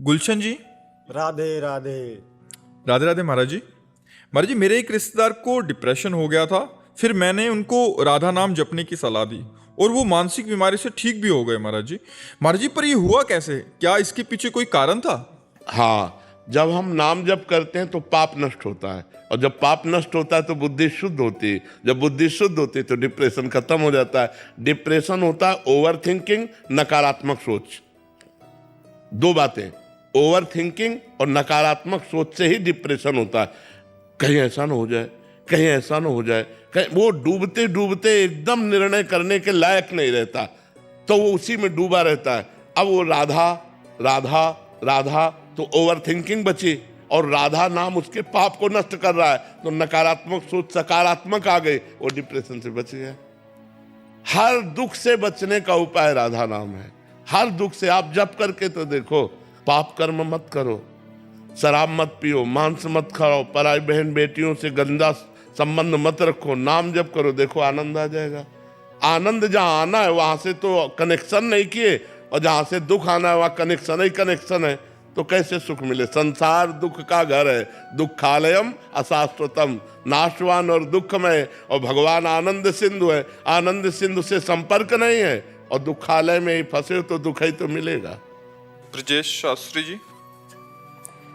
गुलशन जी। राधे राधे। राधे राधे महाराज जी। महाराज जी, मेरे एक रिश्तेदार को डिप्रेशन हो गया था। फिर मैंने उनको राधा नाम जपने की सलाह दी और वो मानसिक बीमारी से ठीक भी हो गए महाराज जी। महाराज जी, पर ये हुआ कैसे? क्या इसके पीछे कोई कारण था? हाँ, जब हम नाम जप करते हैं तो पाप नष्ट होता है, और जब पाप नष्ट होता है तो बुद्धि शुद्ध होती है। जब बुद्धि शुद्ध होती है तो डिप्रेशन खत्म हो जाता है। डिप्रेशन होता है ओवर थिंकिंग, नकारात्मक सोच। दो बातें, ओवर थिंकिंग और नकारात्मक सोच से ही डिप्रेशन होता है। कहीं ऐसा ना हो जाए, कहीं ऐसा ना हो जाए, कहीं वो डूबते डूबते एकदम निर्णय करने के लायक नहीं रहता, तो वो उसी में डूबा रहता है। अब वो राधा राधा राधा तो ओवर थिंकिंग बची, और राधा नाम उसके पाप को नष्ट कर रहा है, तो नकारात्मक सोच सकारात्मक आ गई, वो डिप्रेशन से बच गया। हर दुख से बचने का उपाय राधा नाम है। हर दुख से आप जप करके तो देखो। पाप कर्म मत करो, शराब मत पियो, मांस मत खाओ, पराई बहन बेटियों से गंदा संबंध मत रखो, नाम जप करो, देखो आनंद आ जाएगा। आनंद जहां आना है वहां से तो कनेक्शन नहीं किए, और जहां से दुख आना है वहां कनेक्शन ही कनेक्शन है, तो कैसे सुख मिले? संसार दुख का घर है, दुखालयम अशाश्वतम, नाशवान और दुखमय, और भगवान आनंद सिंधु है। आनंद सिंधु से संपर्क नहीं है और दुखालय में ही फंसे हो तो दुख ही तो मिलेगा। ब्रजेश शास्त्री जी।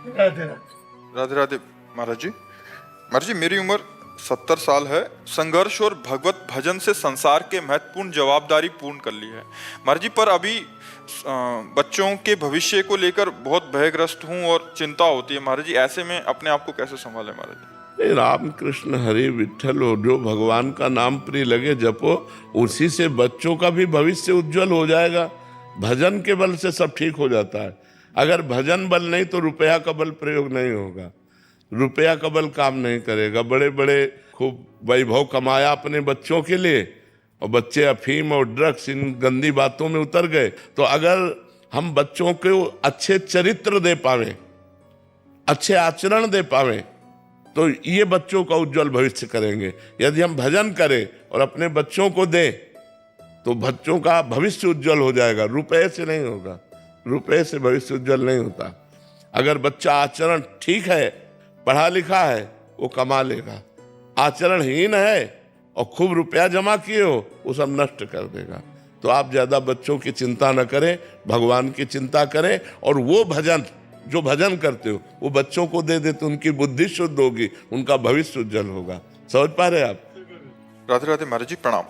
राधे राधे। राधे राधे महाराज जी। महाराज जी, मेरी उम्र 70 साल है। संघर्ष और भगवत भजन से संसार के महत्वपूर्ण जवाबदारी पूर्ण कर ली है महाराज जी, पर अभी बच्चों के भविष्य को लेकर बहुत भयग्रस्त हूँ और चिंता होती है महाराज जी। ऐसे में अपने आप को कैसे संभालें महाराज जी? राम कृष्ण हरि विठ्ठल हो, जो भगवान का नाम प्रिय लगे जपो, उसी से बच्चों का भी भविष्य उज्जवल हो जाएगा। भजन के बल से सब ठीक हो जाता है। अगर भजन बल नहीं तो रुपया का बल प्रयोग नहीं होगा। रुपया का बल काम नहीं करेगा। बड़े बड़े खूब वैभव कमाया अपने बच्चों के लिए, और बच्चे अफीम और ड्रग्स इन गंदी बातों में उतर गए। तो अगर हम बच्चों को अच्छे चरित्र दे पावे, अच्छे आचरण दे पावे, तो ये बच्चों का उज्जवल भविष्य करेंगे। यदि हम भजन करें और अपने बच्चों को दें तो बच्चों का भविष्य उज्जवल हो जाएगा। रुपए से नहीं होगा, रुपए से भविष्य उज्जवल नहीं होता। अगर बच्चा आचरण ठीक है, पढ़ा लिखा है, वो कमा लेगा। आचरणहीन है और खूब रुपया जमा किए हो, वो सब नष्ट कर देगा। तो आप ज्यादा बच्चों की चिंता न करें, भगवान की चिंता करें, और वो भजन जो भजन करते हो वो बच्चों को दे देते, उनकी बुद्धि शुद्ध होगी, उनका भविष्य उज्जवल होगा। समझ पा रहे आप? राधे राधे महाराज जी, प्रणाम।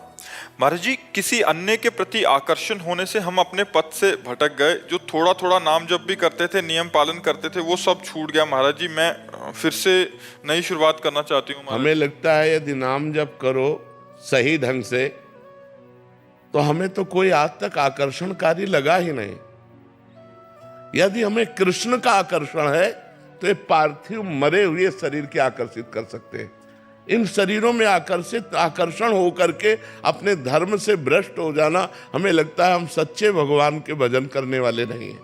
महाराज जी, किसी अन्य के प्रति आकर्षण होने से हम अपने पथ से भटक गए। जो थोड़ा थोड़ा नाम जप भी करते थे, नियम पालन करते थे, वो सब छूट गया महाराज जी। मैं फिर से नई शुरुआत करना चाहती हूँ। हमें लगता है यदि नाम जप करो सही ढंग से तो हमें तो कोई आज तक आकर्षणकारी लगा ही नहीं। यदि हमें कृष्ण का आकर्षण है तो ये पार्थिव मरे हुए शरीर के आकर्षित कर सकते हैं। इन शरीरों में आकर्षण होकर के अपने धर्म से भ्रष्ट हो जाना, हमें लगता है हम सच्चे भगवान के भजन करने वाले नहीं हैं।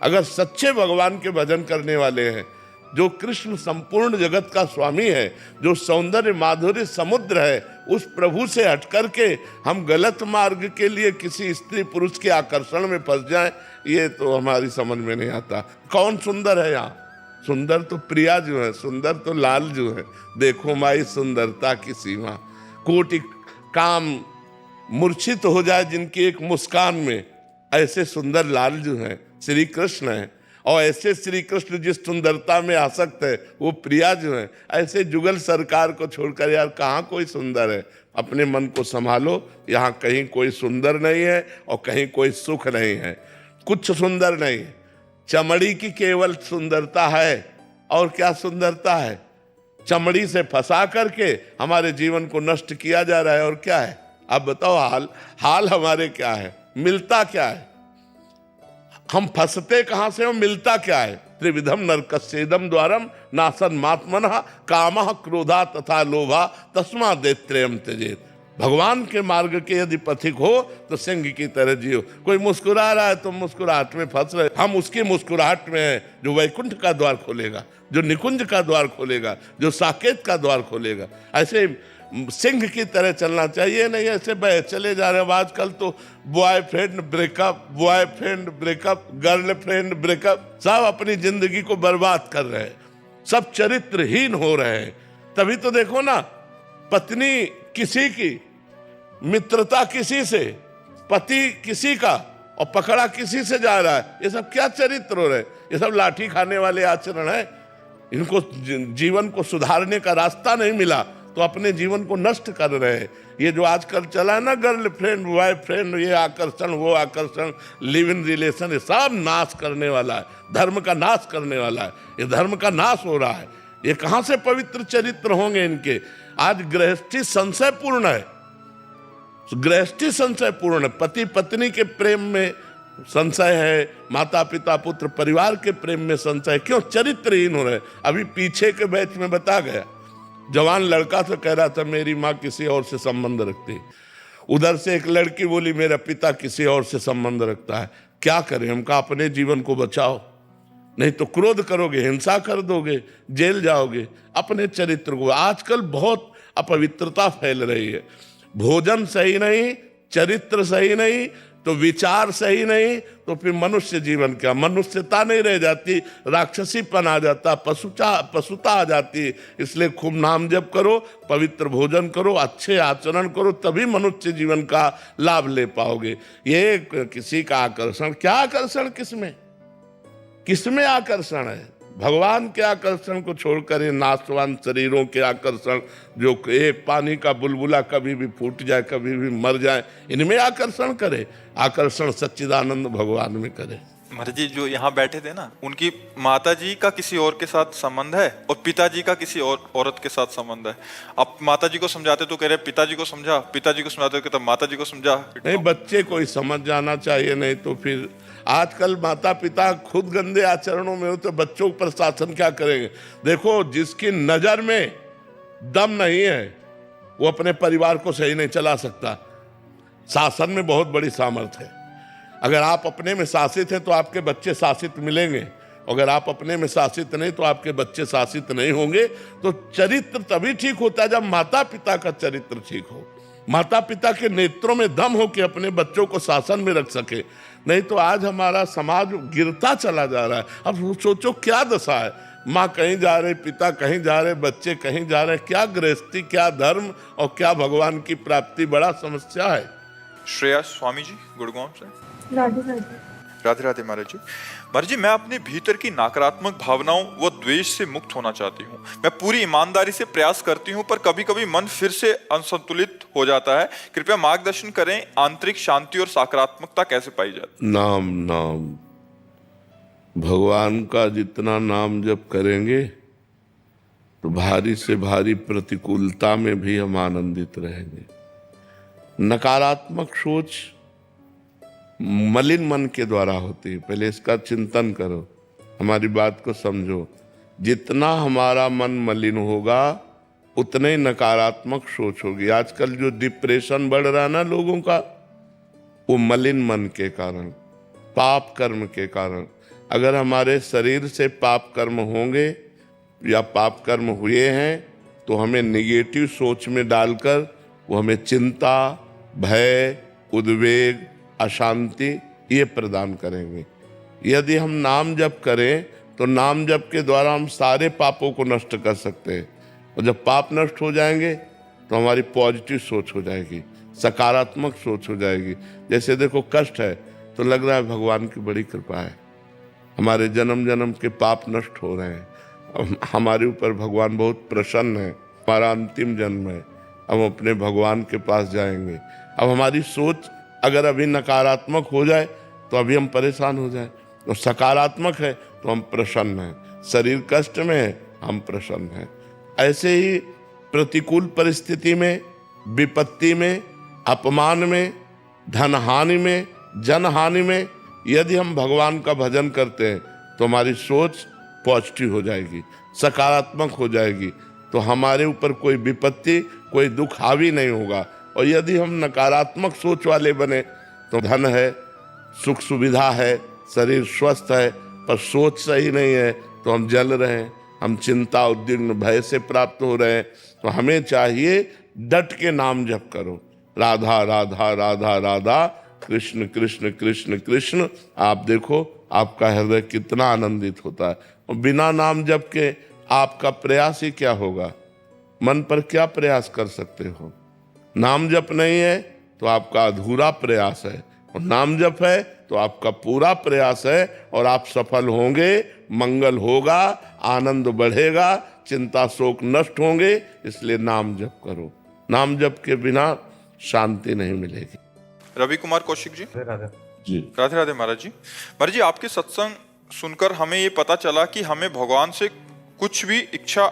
अगर सच्चे भगवान के भजन करने वाले हैं, जो कृष्ण संपूर्ण जगत का स्वामी है, जो सौंदर्य माधुर्य समुद्र है, उस प्रभु से हट करके हम गलत मार्ग के लिए किसी स्त्री पुरुष के आकर्षण में फंस जाएं, ये तो हमारी समझ में नहीं आता। कौन सुंदर है यहाँ? सुंदर तो प्रिया जो है, सुंदर तो लाल जो है। देखो माई सुंदरता की सीमा, कोटि काम मूर्छित हो जाए जिनकी एक मुस्कान में, ऐसे सुंदर लाल जो है श्री कृष्ण है। और ऐसे श्री कृष्ण जिस सुंदरता में आसक्त है वो प्रिया जो है। ऐसे जुगल सरकार को छोड़कर यार कहाँ कोई सुंदर है? अपने मन को संभालो, यहाँ कहीं कोई सुंदर नहीं है और कहीं कोई सुख नहीं है। कुछ सुंदर नहीं, चमड़ी की केवल सुंदरता है। और क्या सुंदरता है? चमड़ी से फंसा करके हमारे जीवन को नष्ट किया जा रहा है। और क्या है? आप बताओ, हाल हमारे क्या है? मिलता क्या है? हम फंसते कहां से हो? मिलता क्या है? त्रिविधम नरकस्येदम द्वारम नासन मात्मनः कामः क्रोधा तथा लोभा तस्मा देत्रयम त्यजेत। भगवान के मार्ग के यदि पथिक हो तो सिंह की तरह जियो। कोई मुस्कुरा रहा है तो मुस्कुराहट में फंस रहे। हम उसकी मुस्कुराहट में हैं जो वैकुंठ का द्वार खोलेगा, जो निकुंज का द्वार खोलेगा, जो साकेत का द्वार खोलेगा। ऐसे सिंह की तरह चलना चाहिए, नहीं ऐसे चले जा रहे हैं। आजकल तो बॉयफ्रेंड ब्रेकअप, गर्लफ्रेंड ब्रेकअप, सब अपनी जिंदगी को बर्बाद कर रहे हैं, सब चरित्रहीन हो रहे हैं। तभी तो देखो ना, पत्नी किसी की, मित्रता किसी से, पति किसी का, और पकड़ा किसी से जा रहा है। ये सब क्या चरित्र हो रहे? ये सब लाठी खाने वाले आचरण है। इनको जीवन को सुधारने का रास्ता नहीं मिला तो अपने जीवन को नष्ट कर रहे हैं। ये जो आजकल चला है ना, गर्लफ्रेंड बॉयफ्रेंड, ये आकर्षण वो आकर्षण, लिव इन रिलेशन, ये सब नाश करने वाला है, धर्म का नाश करने वाला है। ये धर्म का नाश हो रहा है। ये कहां से पवित्र चरित्र होंगे इनके? आज गृहस्थी संशयपूर्ण है, गृहस्थी संशयपूर्ण है। पति पत्नी के प्रेम में संशय है, माता पिता पुत्र परिवार के प्रेम में संशय। क्यों? चरित्रहीन हो रहे। अभी पीछे के बैच में बता गया, जवान लड़का तो कह रहा था मेरी माँ किसी और से संबंध रखती, उधर से एक लड़की बोली मेरा पिता किसी और से संबंध रखता है। क्या करें? हम कहा अपने जीवन को बचाओ, नहीं तो क्रोध करोगे, हिंसा कर दोगे, जेल जाओगे। अपने चरित्र को, आजकल बहुत अपवित्रता फैल रही है। भोजन सही नहीं, चरित्र सही नहीं, तो विचार सही नहीं, तो फिर मनुष्य जीवन क्या? मनुष्यता नहीं रह जाती, राक्षसीपन आ जाता, पशुता आ जाती। इसलिए खूब नाम जप करो, पवित्र भोजन करो, अच्छे आचरण करो, तभी मनुष्य जीवन का लाभ ले पाओगे। ये किसी का आकर्षण, क्या आकर्षण? किसमें आकर्षण है? भगवान के आकर्षण को छोड़कर ये नाशवान शरीरों के आकर्षण, जो एक पानी का बुलबुला कभी भी फूट जाए, कभी भी मर जाए, इनमें आकर्षण करे। आकर्षण सच्चिदानंद भगवान में करे। महाराज जी जो यहाँ बैठे थे ना, उनकी माता जी का किसी और के साथ संबंध है और पिताजी का किसी और औरत के साथ संबंध है। अब माता जी को समझाते तो कह रहे पिताजी को समझा, पिताजी को समझाते तो माता जी को समझा। नहीं, बच्चे को ही समझ जाना चाहिए, नहीं तो फिर आजकल माता पिता खुद गंदे आचरणों में हो तो बच्चों पर शासन क्या करेंगे? देखो, जिसकी नजर में दम नहीं है वो अपने परिवार को सही नहीं चला सकता। शासन में बहुत बड़ी सामर्थ्य है। अगर आप अपने में शासित हैं तो आपके बच्चे शासित मिलेंगे, अगर आप अपने में शासित नहीं तो आपके बच्चे शासित नहीं होंगे। तो चरित्र तभी ठीक होता है जब माता पिता का चरित्र ठीक हो, माता पिता के नेत्रों में दम हो कि अपने बच्चों को शासन में रख सके। नहीं तो आज हमारा समाज गिरता चला जा रहा है। अब सोचो क्या दशा है, माँ कहीं जा रहे, पिता कहीं जा रहे, बच्चे कहीं जा रहे। क्या गृहस्थी, क्या धर्म और क्या भगवान की प्राप्ति, बड़ा समस्या है। श्रेया स्वामी जी गुड़गांव से। राधे राधे। राधे राधे महाराज जी। महाराज जी मैं अपने भीतर की नकारात्मक भावनाओं व द्वेष से मुक्त होना चाहती हूँ। मैं पूरी ईमानदारी से प्रयास करती हूँ पर कभी कभी मन फिर से असंतुलित हो जाता है। कृपया मार्गदर्शन करें, आंतरिक शांति और सकारात्मकता कैसे पाई जाती? नाम नाम भगवान का जितना नाम जप करेंगे तो भारी से भारी प्रतिकूलता में भी हम आनंदित रहेंगे। नकारात्मक सोच मलिन मन के द्वारा होती है। पहले इसका चिंतन करो, हमारी बात को समझो। जितना हमारा मन मलिन होगा उतने ही नकारात्मक सोच होगी। आजकल जो डिप्रेशन बढ़ रहा है ना लोगों का, वो मलिन मन के कारण, पाप कर्म के कारण। अगर हमारे शरीर से पाप कर्म होंगे या पाप कर्म हुए हैं तो हमें निगेटिव सोच में डालकर वो हमें चिंता, भय, उद्वेग, अशांति ये प्रदान करेंगे। यदि हम नाम जप करें तो नाम जप के द्वारा हम सारे पापों को नष्ट कर सकते हैं। और जब पाप नष्ट हो जाएंगे तो हमारी पॉजिटिव सोच हो जाएगी, सकारात्मक सोच हो जाएगी। जैसे देखो कष्ट है तो लग रहा है भगवान की बड़ी कृपा है, हमारे जन्म जन्म के पाप नष्ट हो रहे हैं, हमारे ऊपर भगवान बहुत प्रसन्न है, हमारा अंतिम जन्म है, हम अपने भगवान के पास जाएंगे। अब हमारी सोच अगर अभी नकारात्मक हो जाए तो अभी हम परेशान हो जाए, और सकारात्मक है तो हम प्रसन्न हैं। शरीर कष्ट में है, हम प्रसन्न हैं। ऐसे ही प्रतिकूल परिस्थिति में, विपत्ति में, अपमान में, धन हानि में, जन हानि में यदि हम भगवान का भजन करते हैं तो हमारी सोच पॉजिटिव हो जाएगी, सकारात्मक हो जाएगी। तो हमारे ऊपर कोई विपत्ति, कोई दुख हावी नहीं होगा। और यदि हम नकारात्मक सोच वाले बने तो धन है, सुख सुविधा है, शरीर स्वस्थ है, पर सोच सही नहीं है तो हम जल रहे हैं, हम चिंता, उद्विग्न, भय से प्राप्त हो रहे हैं। तो हमें चाहिए डट के नाम जप करो, राधा राधा राधा राधा, कृष्ण कृष्ण कृष्ण कृष्ण। आप देखो आपका हृदय कितना आनंदित होता है। और बिना नाम जप के आपका प्रयास ही क्या होगा? मन पर क्या प्रयास कर सकते हो? नाम जप नहीं है तो आपका अधूरा प्रयास है, और नाम जप है तो आपका पूरा प्रयास है, और आप सफल होंगे, मंगल होगा, आनंद बढ़ेगा, चिंता शोक नष्ट होंगे। इसलिए नाम जप करो। नाम जप के बिना शांति नहीं मिलेगी। रवि कुमार कौशिक जी। जी राधे राधे महाराज जी। महाराज जी, आपके सत्संग सुनकर हमें ये पता चला कि हमें भगवान से कुछ भी इच्छा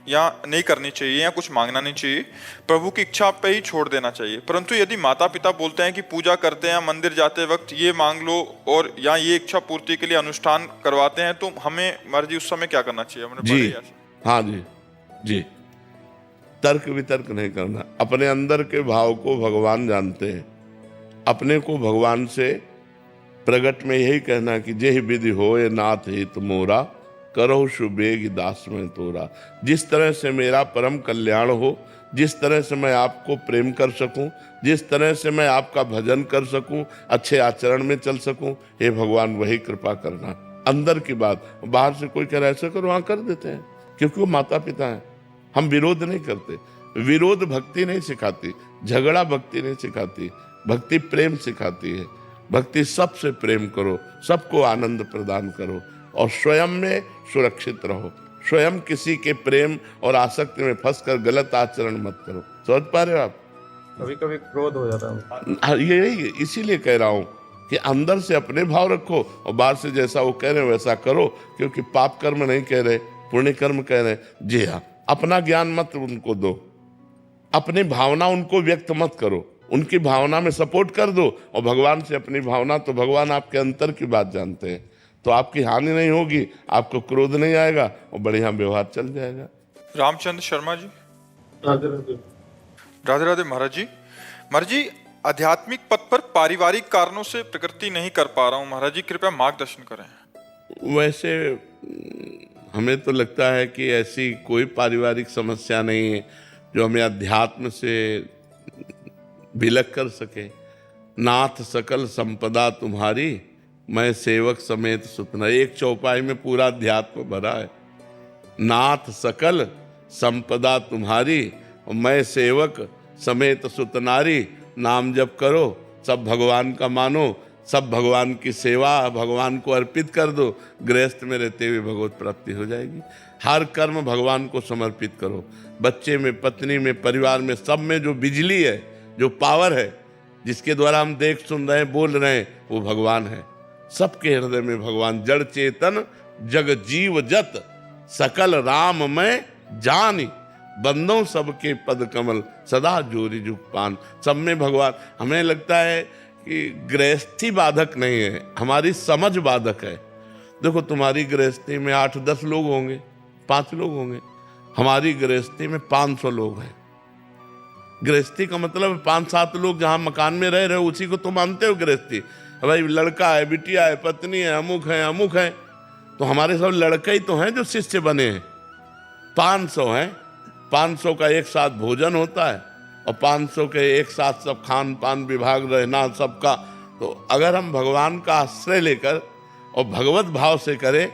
या नहीं करनी चाहिए या कुछ मांगना नहीं चाहिए, प्रभु की इच्छा पे ही छोड़ देना चाहिए। परंतु यदि माता पिता बोलते हैं कि पूजा करते हैं, मंदिर जाते वक्त ये मांग लो और या ये इच्छा पूर्ति के लिए अनुष्ठान करवाते हैं, तो हमें महाराज जी उस समय क्या करना चाहिए? हमने जी हाँ जी जी, तर्क वितर्क नहीं करना। अपने अंदर के भाव को भगवान जानते हैं। अपने को भगवान से प्रगट में यही कहना कि जेहि विधि होए नाथ हित मोरा, करो शुभेग दास में तोरा। जिस तरह से मेरा परम कल्याण हो, जिस तरह से मैं आपको प्रेम कर सकूं, जिस तरह से मैं आपका भजन कर सकूं, अच्छे आचरण में चल सकूं, हे भगवान वही कृपा करना। अंदर की बात, बाहर से कोई कह रहा है ऐसा करो, वहां कर देते हैं, क्योंकि वो माता पिता हैं। हम विरोध नहीं करते। विरोध भक्ति नहीं सिखाती, झगड़ा भक्ति नहीं सिखाती, भक्ति प्रेम सिखाती है। भक्ति सबसे प्रेम करो, सबको आनंद प्रदान करो, और स्वयं में सुरक्षित रहो। स्वयं किसी के प्रेम और आसक्ति में फंसकर गलत आचरण मत करो। समझ पा रहे हो आप? कभी कभी क्रोध हो जाता है। हाँ, यही इसीलिए कह रहा हूं कि अंदर से अपने भाव रखो और बाहर से जैसा वो कह रहे हैं वैसा करो, क्योंकि पाप कर्म नहीं कह रहे, पुण्य कर्म कह रहे हैं। जी हाँ, अपना ज्ञान मत उनको दो, अपनी भावना उनको व्यक्त मत करो, उनकी भावना में सपोर्ट कर दो, और भगवान से अपनी भावना, तो भगवान आपके अंतर की बात जानते हैं, तो आपकी हानि नहीं होगी, आपको क्रोध नहीं आएगा और बढ़िया व्यवहार चल जाएगा। रामचंद्र शर्मा जी। राधे राधे। राधे राधे महाराज जी। महाराज जी, आध्यात्मिक पथ पर पारिवारिक कारणों से प्रकृति नहीं कर पा रहा हूँ महाराज जी, कृपया मार्गदर्शन करें। वैसे हमें तो लगता है कि ऐसी कोई पारिवारिक समस्या नहीं है जो हमें अध्यात्म से विलग कर सके। नाथ सकल संपदा तुम्हारी, मैं सेवक समेत सुतना। एक चौपाई में पूरा अध्यात्म भरा है। नाथ सकल संपदा तुम्हारी, मैं सेवक समेत सुतनारी। नाम जप करो, सब भगवान का मानो, सब भगवान की सेवा, भगवान को अर्पित कर दो। गृहस्थ में रहते हुए भगवत प्राप्ति हो जाएगी। हर कर्म भगवान को समर्पित करो। बच्चे में, पत्नी में, परिवार में, सब में जो बिजली है, जो पावर है, जिसके द्वारा हम देख सुन रहे हैं, बोल रहे हैं, वो भगवान है। सबके हृदय में भगवान। जड़ चेतन जग जीव जत, सकल राम में जानी। बंदों सबके पद कमल, सदा जोरी जुग पान। सब में भगवान। हमें लगता है कि गृहस्थी बाधक नहीं है, हमारी समझ बाधक है। देखो, तुम्हारी गृहस्थी में 8-10 लोग होंगे, 5 लोग होंगे, हमारी गृहस्थी में 500 लोग हैं। गृहस्थी का मतलब 5-7 लोग जहां मकान में रह रहे हो उसी को तो मानते हो गृहस्थी। भाई लड़का है, बिटिया है, पत्नी है, अमुक है, अमुक है, तो हमारे सब लड़के ही तो हैं जो शिष्य बने हैं। 500 हैं, 500 का एक साथ भोजन होता है और 500 के एक साथ सब खान पान विभाग रहना सबका। तो अगर हम भगवान का आश्रय लेकर और भगवत भाव से करें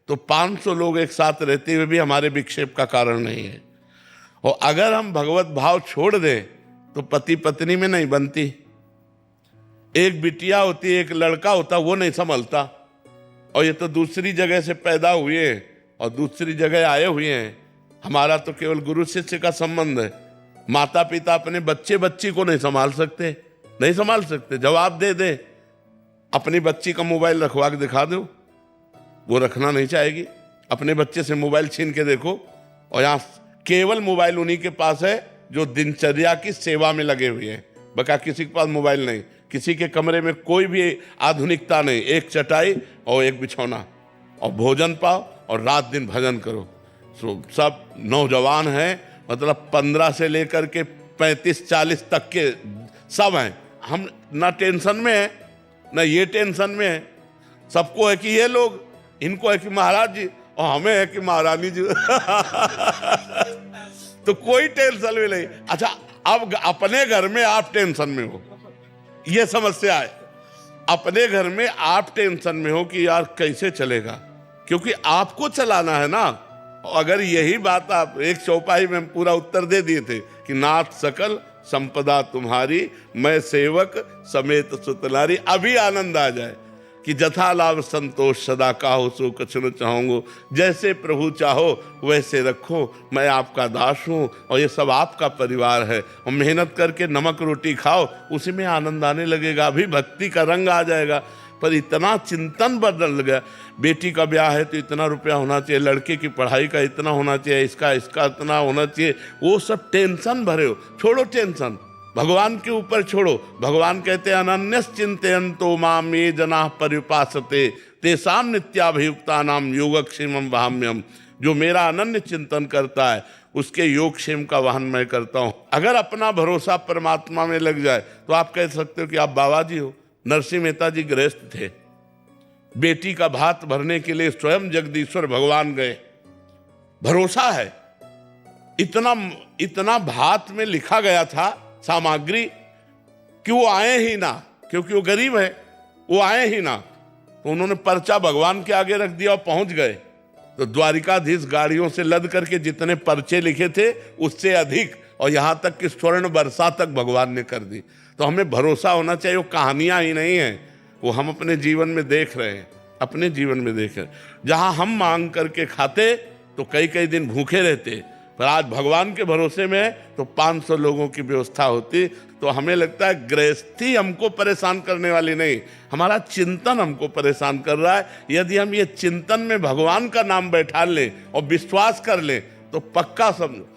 तो 500 लोग एक साथ रहते हुए भी हमारे विक्षेप का कारण नहीं है। और अगर हम भगवत भाव छोड़ दें तो पति पत्नी में नहीं बनती। एक बिटिया होती, एक लड़का होता, वो नहीं संभलता। और ये तो दूसरी जगह से पैदा हुए और दूसरी जगह आए हुए हैं। हमारा तो केवल गुरु शिष्य का संबंध है। माता पिता अपने बच्चे बच्ची को नहीं संभाल सकते, नहीं संभाल सकते। जवाब दे दे, अपनी बच्ची का मोबाइल रखवा के दिखा दो, वो रखना नहीं चाहेगी। अपने बच्चे से मोबाइल छीन के देखो, और यहाँ केवल मोबाइल उन्हीं के पास है जो दिनचर्या की सेवा में लगे हुए हैं। बका किसी के पास मोबाइल नहीं। किसी के कमरे में कोई भी आधुनिकता नहीं। एक चटाई और एक बिछौना, और भोजन पाओ और रात दिन भजन करो। सब नौजवान हैं, मतलब 15 से लेकर के 35-40 तक के सब हैं। हम ना टेंशन में हैं, ना ये टेंशन में है। सबको है कि ये लोग, इनको है कि महाराज जी, और हमें है कि महारानी जी। तो कोई टेंशन भी नहीं। अच्छा, अब अपने घर में आप टेंशन में हो, यह समस्या है। अपने घर में आप टेंशन में हो कि यार कैसे चलेगा, क्योंकि आपको चलाना है ना। अगर यही बात आप एक चौपाई में पूरा उत्तर दे दिए थे कि नाथ सकल संपदा तुम्हारी, मैं सेवक समेत सुतनारी, अभी आनंद आ जाए कि जथा लाभ संतोष सदा काहो सो कछु न चाहूंगो, जैसे प्रभु चाहो वैसे रखो, मैं आपका दास हूँ और ये सब आपका परिवार है, और मेहनत करके नमक रोटी खाओ, उसी में आनंद आने लगेगा, अभी भक्ति का रंग आ जाएगा। पर इतना चिंतन बदल गया, बेटी का ब्याह है तो इतना रुपया होना चाहिए, लड़के की पढ़ाई का इतना होना चाहिए, इसका इतना होना चाहिए, वो सब टेंशन भरे हो। छोड़ो टेंशन, भगवान के ऊपर छोड़ो। भगवान कहते हैं अनन्यस चिंतयन्तो माम ये जनाः पर्युपासते तेषां नित्याभियुक्तानां योगक्षेमं वहाम्यहम्। जो मेरा अनन्य चिंतन करता है उसके योगक्षेम का वहन मैं करता हूँ। अगर अपना भरोसा परमात्मा में लग जाए तो आप कह सकते हो कि आप बाबा जी हो। नरसिंह मेहता जी गृहस्थ थे, बेटी का भात भरने के लिए स्वयं जगदीश्वर भगवान गए। भरोसा है, इतना भात में लिखा गया था सामग्री कि वो आए ही ना, क्योंकि वो गरीब है, वो आए ही ना। तो उन्होंने पर्चा भगवान के आगे रख दिया और पहुंच गए। तो द्वारिकाधीश गाड़ियों से लद करके जितने पर्चे लिखे थे उससे अधिक, और यहां तक कि स्वर्ण वर्षा तक भगवान ने कर दी। तो हमें भरोसा होना चाहिए, वो कहानियां ही नहीं है, वो हम अपने जीवन में देख रहे हैं, अपने जीवन में देख रहे हैं। जहां हम मांग करके खाते तो कई कई दिन भूखे रहते, पर आज भगवान के भरोसे में है तो 500 लोगों की व्यवस्था होती। तो हमें लगता है गृहस्थी हमको परेशान करने वाली नहीं, हमारा चिंतन हमको परेशान कर रहा है। यदि हम ये चिंतन में भगवान का नाम बैठा लें और विश्वास कर लें तो पक्का समझो,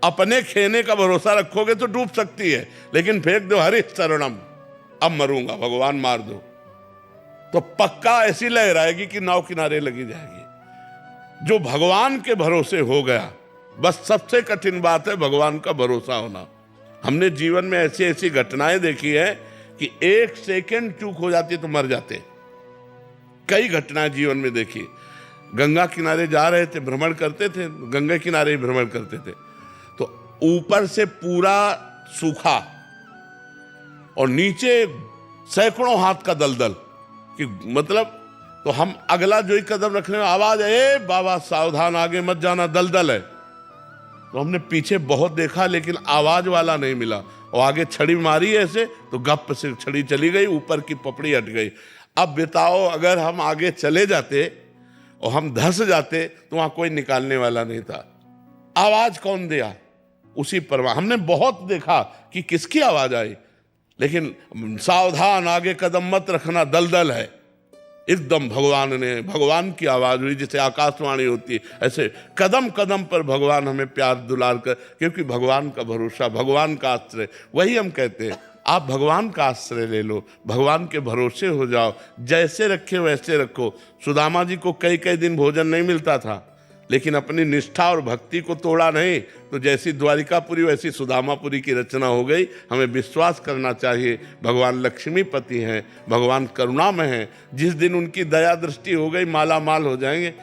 अपने खेने का भरोसा रखोगे तो डूब सकती है, लेकिन फेंक दो हरि शरणम, अब मरूंगा भगवान मार दो, तो पक्का ऐसी लहराएगी कि नाव किनारे लगी जाएगी। जो भगवान के भरोसे हो गया, बस सबसे कठिन बात है भगवान का भरोसा होना। हमने जीवन में ऐसी ऐसी घटनाएं देखी है कि 1 सेकंड चूक हो जाती तो मर जाते। कई घटनाएं जीवन में देखी। गंगा किनारे जा रहे थे, भ्रमण करते थे, गंगा किनारे ही भ्रमण करते थे, तो ऊपर से पूरा सूखा और नीचे सैकड़ों हाथ का दलदल, कि मतलब तो हम अगला जो ही कदम रखने में आवाज है, ए बाबा सावधान आगे मत जाना दलदल है। तो हमने पीछे बहुत देखा लेकिन आवाज वाला नहीं मिला, और आगे छड़ी मारी ऐसे तो गप से छड़ी चली गई, ऊपर की पपड़ी हट गई। अब बताओ अगर हम आगे चले जाते और हम धंस जाते तो वहां कोई निकालने वाला नहीं था। आवाज कौन दिया? उसी पर हमने बहुत देखा कि किसकी आवाज आई, लेकिन सावधान आगे कदम मत रखना दलदल है, एकदम भगवान की आवाज हुई, जैसे आकाशवाणी होती है, ऐसे कदम कदम पर भगवान हमें प्यार दुलार कर, क्योंकि भगवान का भरोसा, भगवान का आश्रय, वही हम कहते हैं आप भगवान का आश्रय ले लो, भगवान के भरोसे हो जाओ, जैसे रखे वैसे रखो। सुदामा जी को कई कई दिन भोजन नहीं मिलता था, लेकिन अपनी निष्ठा और भक्ति को तोड़ा नहीं, तो जैसी द्वारिकापुरी वैसी सुदामापुरी की रचना हो गई। हमें विश्वास करना चाहिए भगवान लक्ष्मीपति हैं, भगवान करुणामय हैं। जिस दिन उनकी दया दृष्टि हो गई माला माल हो जाएंगे।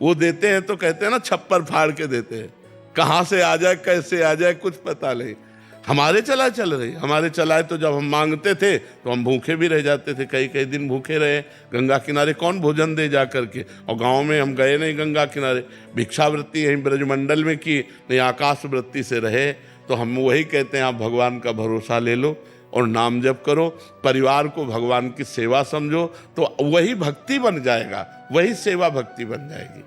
वो देते हैं तो कहते हैं ना छप्पर फाड़ के देते हैं, कहाँ से आ जाए कैसे आ जाए कुछ पता नहीं। हमारे चलाए चल रही, हमारे चलाए तो जब हम मांगते थे तो हम भूखे भी रह जाते थे, कई कई दिन भूखे रहे। गंगा किनारे कौन भोजन दे जा करके, और गांव में हम गए नहीं गंगा किनारे, भिक्षावृत्ति यहीं ब्रजमंडल में की, नहीं आकाश वृत्ति से रहे। तो हम वही कहते हैं आप भगवान का भरोसा ले लो और नाम जप करो, परिवार को भगवान की सेवा समझो, तो वही भक्ति बन जाएगा, वही सेवा भक्ति बन जाएगी।